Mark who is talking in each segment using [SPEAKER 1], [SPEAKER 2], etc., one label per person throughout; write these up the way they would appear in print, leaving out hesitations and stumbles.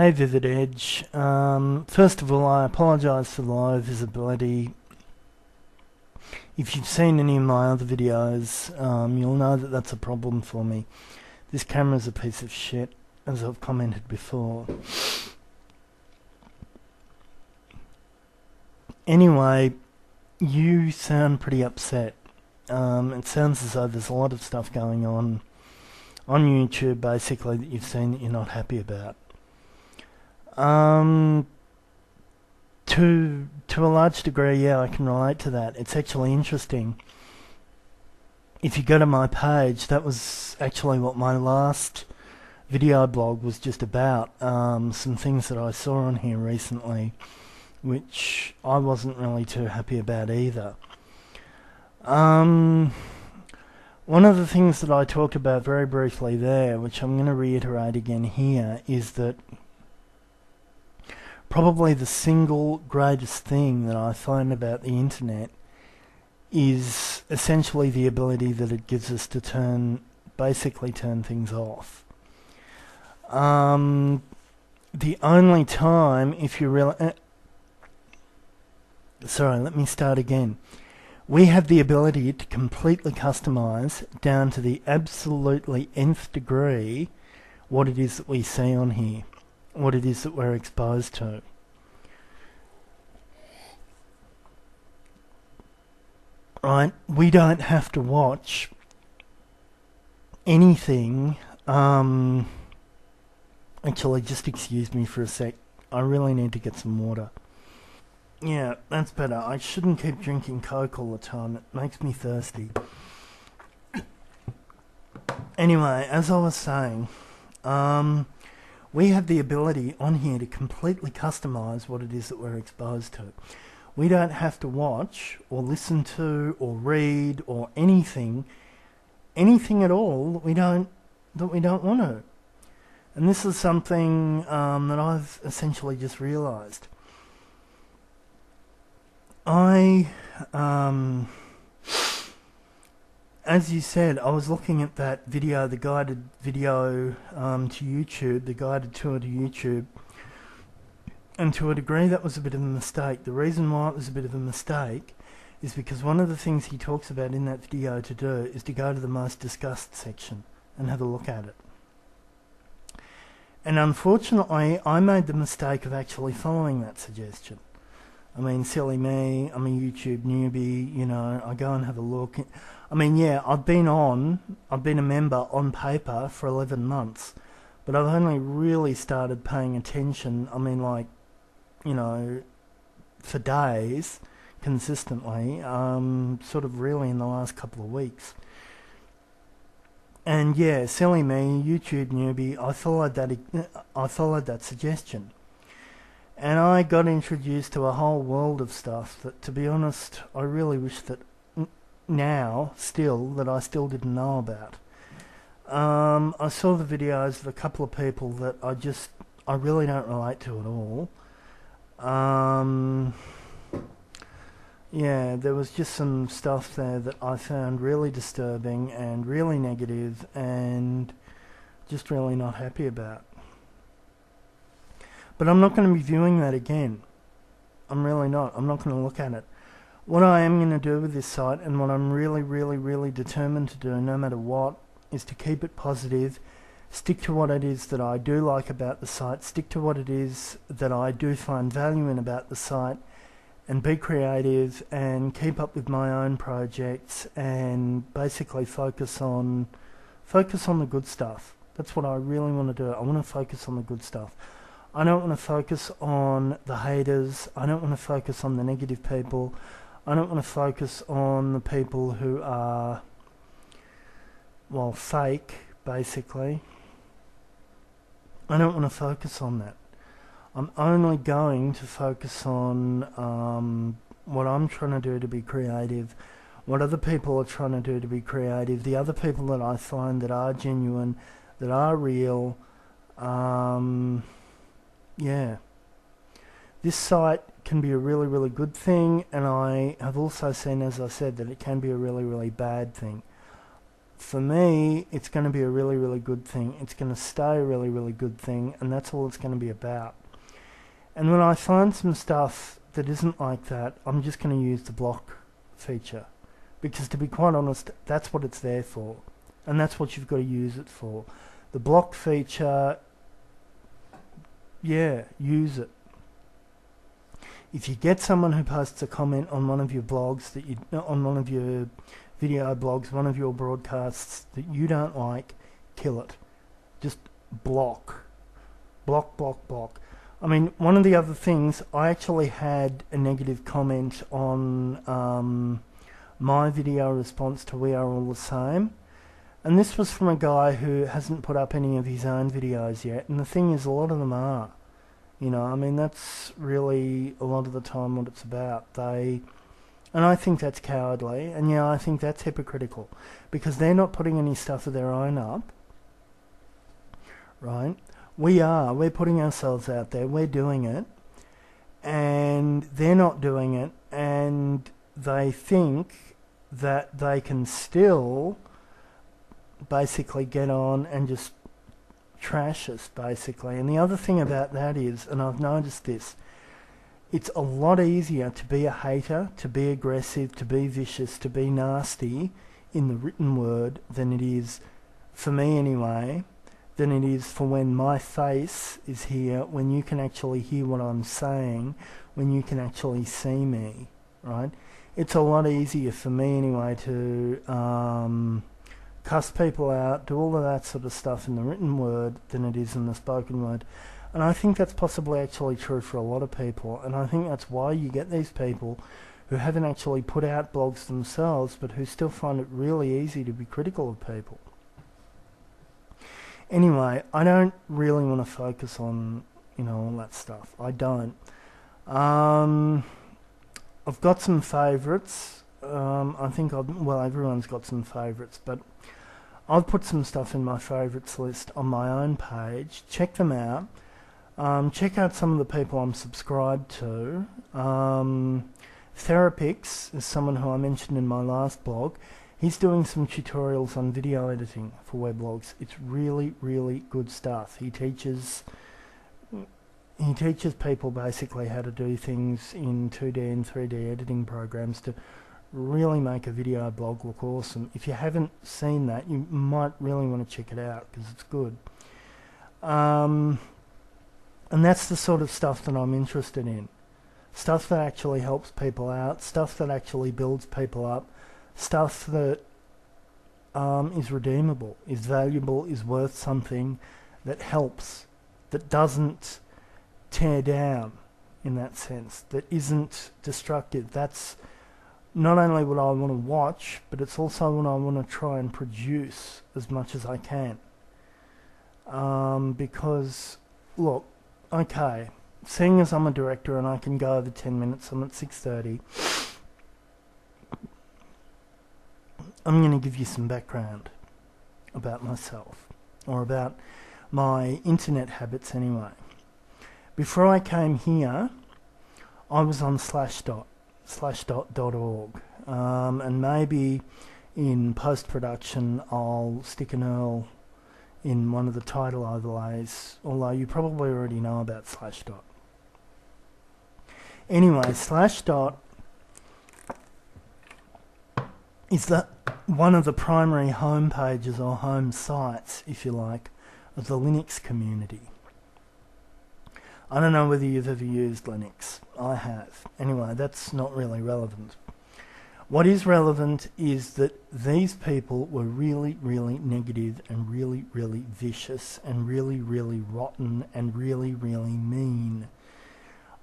[SPEAKER 1] Hey Vivid Edge. First of all, I apologise for the low visibility. If you've seen any of my other videos, you'll know that that's a problem for me. This camera's a piece of shit, as I've commented before. Anyway, you sound pretty upset. It sounds as though there's a lot of stuff going on YouTube, basically, that you've seen that you're not happy about. To a large degree, yeah, I can relate to that. It's actually interesting. If you go to my page, that was actually what my last video blog was just about. Some things that I saw on here recently, which I wasn't really too happy about either. One of the things that I talked about very briefly there, which I'm going to reiterate again here, is that probably the single greatest thing that I find about the internet is essentially the ability that it gives us to basically turn things off. The only time, if you really... sorry, let me start again. We have the ability to completely customize down to the absolutely nth degree what it is that we see on here, what it is that we're exposed to. Right, we don't have to watch anything. Actually, just excuse me for a sec. I really need to get some water. Yeah, that's better. I shouldn't keep drinking Coke all the time. It makes me thirsty. Anyway, as I was saying, we have the ability on here to completely customize what it is that we're exposed to. We don't have to watch or listen to or read or anything at all that we don't want to. And this is something that I've essentially just realised. As you said, I was looking at that video, the guided video to YouTube, the guided tour to YouTube, and to a degree that was a bit of a mistake. The reason why it was a bit of a mistake is because one of the things he talks about in that video to do is to go to the most discussed section and have a look at it. And unfortunately, I made the mistake of actually following that suggestion. I mean, silly me, I'm a YouTube newbie, you know, I go and have a look. I mean, yeah, I've been a member on paper for 11 months, but I've only really started paying attention, I mean, like, you know, for days, consistently, sort of really in the last couple of weeks. And yeah, silly me, YouTube newbie, I followed that suggestion. And I got introduced to a whole world of stuff that, to be honest, I really wish that now, that I still didn't know about. I saw the videos of a couple of people that I really don't relate to at all. Yeah, there was just some stuff there that I found really disturbing and really negative and just really not happy about. But I'm not going to be viewing that again. I'm really not. I'm not going to look at it. What I am going to do with this site, and what I'm really determined to do, no matter what, is to keep it positive, stick to what it is that I do like about the site, stick to what it is that I do find value in about the site, and be creative and keep up with my own projects and basically focus on the good stuff. That's what I really want to do. I want to focus on the good stuff. I don't want to focus on the haters. I don't want to focus on the negative people. I don't want to focus on the people who are, well, fake, basically. I don't want to focus on that. I'm only going to focus on what I'm trying to do to be creative, what other people are trying to do to be creative, the other people that I find that are genuine, that are real. Yeah. This site can be a really good thing, and I have also seen, as I said, that it can be a really bad thing. for me, it's going to be a really, really good thing. It's going to stay a really, really good thing, and that's all it's going to be about. And when I find some stuff that isn't like that, I'm just going to use the block feature. Because to be quite honest, that's what it's there for. And that's what you've got to use it for. The block feature, yeah, use it. If you get someone who posts a comment on one of your blogs, on one of your video blogs, one of your broadcasts that you don't like, kill it. Just block. Block, block, block. I mean, one of the other things, I actually had a negative comment on my video response to We Are All the Same. And this was from a guy who hasn't put up any of his own videos yet. And the thing is, a lot of them are. You know, I mean, that's really a lot of the time what it's about. And I think that's cowardly. And yeah, I think that's hypocritical. Because they're not putting any stuff of their own up. Right? We're putting ourselves out there. We're doing it. And they're not doing it. And they think that they can still basically get on and just trash us, basically. And the other thing about that is, and I've noticed this, it's a lot easier to be a hater, to be aggressive, to be vicious, to be nasty in the written word than it is, for me anyway, than it is for when my face is here, when you can actually hear what I'm saying, when you can actually see me, right? It's a lot easier for me anyway to cuss people out, do all of that sort of stuff in the written word than it is in the spoken word. And I think that's possibly actually true for a lot of people, and I think that's why you get these people who haven't actually put out blogs themselves but who still find it really easy to be critical of people. Anyway, I don't really want to focus on, you know, all that stuff. I don't. I've got some favourites. I think everyone's got some favourites, but I've put some stuff in my favourites list on my own page. Check them out. Check out some of the people I'm subscribed to. Therapix is someone who I mentioned in my last blog. He's doing some tutorials on video editing for weblogs. It's really, really good stuff. He teaches people basically how to do things in 2D and 3D editing programs to really make a video blog look awesome. If you haven't seen that, you might really want to check it out because it's good. And that's the sort of stuff that I'm interested in. Stuff that actually helps people out, stuff that actually builds people up, stuff that is redeemable, is valuable, is worth something, that helps, that doesn't tear down in that sense, that isn't destructive. That's not only what I want to watch, but it's also what I want to try and produce as much as I can. Because, look, okay, seeing as I'm a director and I can go over 10 minutes, I'm at 6:30, I'm going to give you some background about myself, or about my internet habits anyway. Before I came here, I was on slashdot.org, and maybe in post-production I'll stick an URL in one of the title overlays, although you probably already know about Slashdot. Anyway, Slashdot is one of the primary home pages or home sites, if you like, of the Linux community. I don't know whether you've ever used Linux. I have. Anyway, that's not really relevant. What is relevant is that these people were really, really negative and really, really vicious and really, really rotten and really, really mean.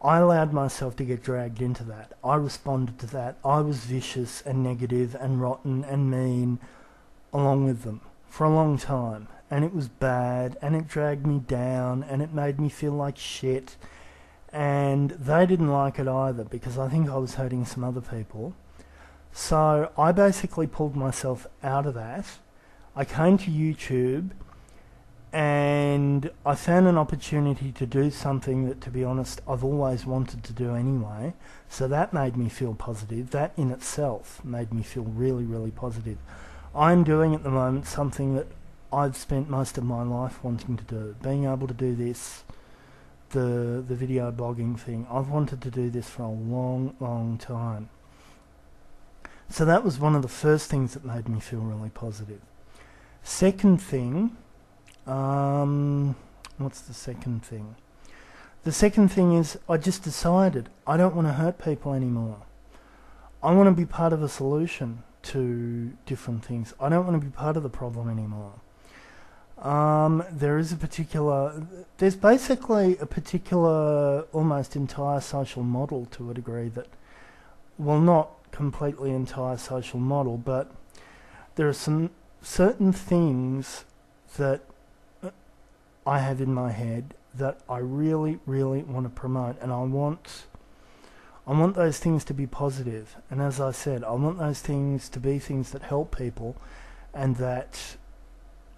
[SPEAKER 1] I allowed myself to get dragged into that. I responded to that. I was vicious and negative and rotten and mean along with them for a long time. And it was bad, and it dragged me down, and it made me feel like shit. And they didn't like it either, because I think I was hurting some other people. So I basically pulled myself out of that. I came to YouTube, and I found an opportunity to do something that, to be honest, I've always wanted to do anyway. So that made me feel positive. That in itself made me feel really, really positive. I'm doing at the moment something that I've spent most of my life wanting to do. Being able to do this, the video blogging thing. I've wanted to do this for a long, long time. So that was one of the first things that made me feel really positive. Second thing, what's the second thing? The second thing is I just decided I don't want to hurt people anymore. I want to be part of a solution to different things. I don't want to be part of the problem anymore. There's basically a particular almost entire social model to a degree that, well, not completely entire social model, but there are some certain things that I have in my head that I really, really want to promote, and I want those things to be positive. And as I said, I want those things to be things that help people and that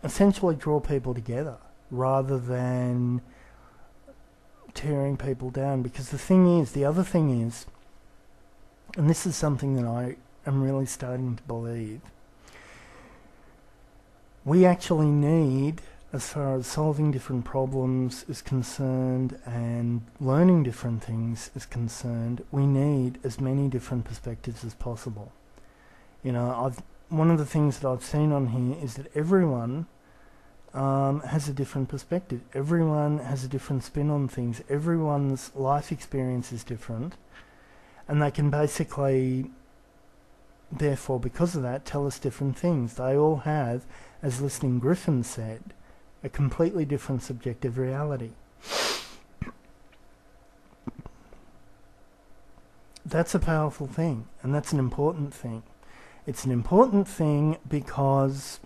[SPEAKER 1] essentially draw people together rather than tearing people down. Because the other thing is, and this is something that I am really starting to believe, we actually need, as far as solving different problems is concerned and learning different things is concerned, we need as many different perspectives as possible. You know, one of the things that I've seen on here is that everyone has a different perspective. Everyone has a different spin on things. Everyone's life experience is different, and they can basically, therefore, because of that, tell us different things. They all have, as Listening Griffin said, a completely different subjective reality. That's a powerful thing, and that's an important thing. It's an important thing because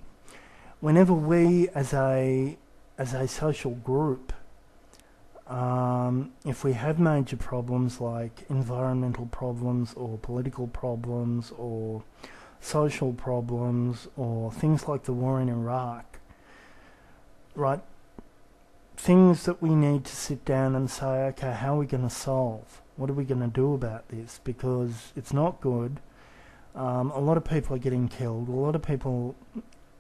[SPEAKER 1] whenever we, as a social group, if we have major problems like environmental problems or political problems or social problems or things like the war in Iraq, right, things that we need to sit down and say, okay, how are we going to solve? What are we going to do about this? Because it's not good. A lot of people are getting killed. A lot of people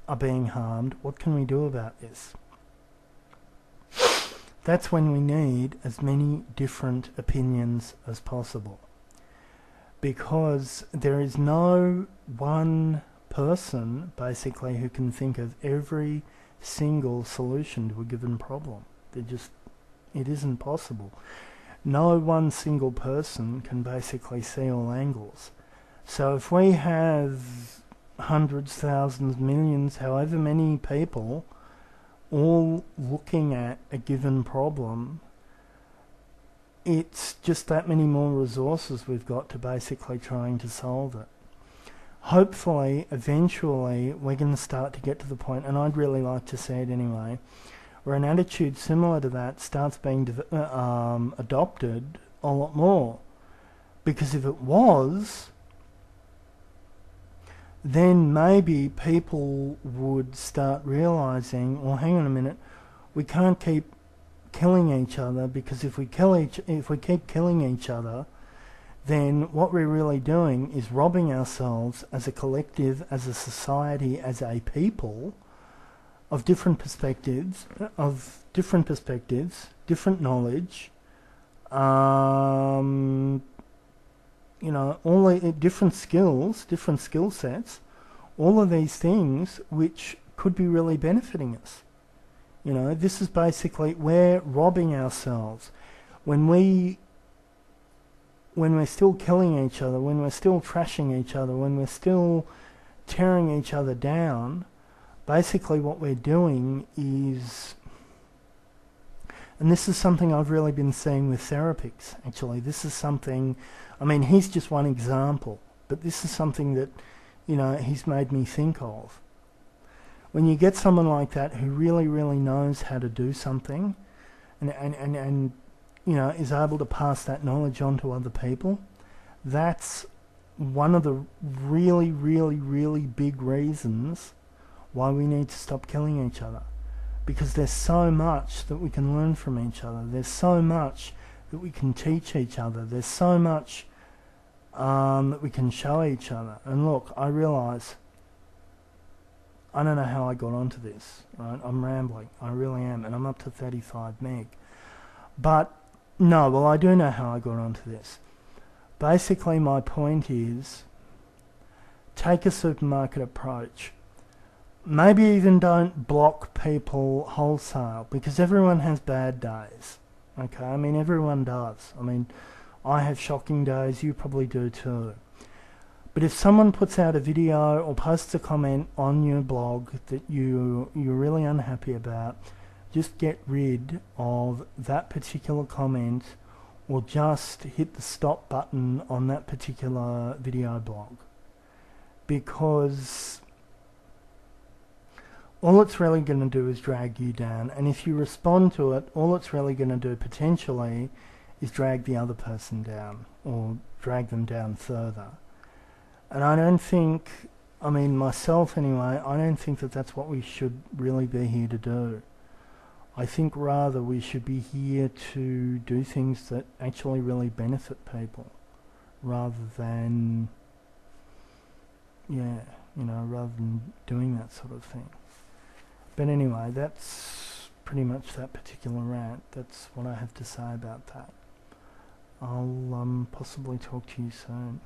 [SPEAKER 1] are being harmed. What can we do about this? That's when we need as many different opinions as possible. Because there is no one person, basically, who can think of every single solution to a given problem. It isn't possible. No one single person can basically see all angles. So if we have hundreds, thousands, millions, however many people all looking at a given problem, it's just that many more resources we've got to basically trying to solve it. Hopefully, eventually, we're going to start to get to the point, and I'd really like to see it anyway, where an attitude similar to that starts being adopted a lot more. Because if it was, then maybe people would start realising, well, hang on a minute, we can't keep killing each other, because if we keep killing each other, then what we're really doing is robbing ourselves as a collective, as a society, as a people, of different perspectives, different knowledge, you know, all the different skills, different skill sets, all of these things which could be really benefiting us. You know, this is basically, we're robbing ourselves. When we're still killing each other, when we're still trashing each other, when we're still tearing each other down, basically what we're doing is, and this is something I've really been seeing with therapists, actually. This is something, I mean, he's just one example, but this is something that, you know, he's made me think of. When you get someone like that who really, really knows how to do something and you know, is able to pass that knowledge on to other people, that's one of the really, really, really big reasons why we need to stop killing each other. Because there's so much that we can learn from each other. There's so much that we can teach each other. There's so much that we can show each other. And look, I realise I don't know how I got onto this, right? I'm rambling, I really am, and I'm up to 35 meg. But, no, well, I do know how I got onto this. Basically, my point is, take a supermarket approach. Maybe even don't block people wholesale, because everyone has bad days. Okay, I mean, everyone does. I mean, I have shocking days, you probably do too. But if someone puts out a video or posts a comment on your blog that you're really unhappy about, just get rid of that particular comment, or just hit the stop button on that particular video blog. Because all it's really going to do is drag you down, and if you respond to it, all it's really going to do potentially is drag the other person down, or drag them down further. And I don't think, I mean myself anyway, I don't think that that's what we should really be here to do. I think rather we should be here to do things that actually really benefit people, rather than, yeah, you know, rather than doing that sort of thing. But anyway, that's pretty much that particular rant. That's what I have to say about that. I'll possibly talk to you soon.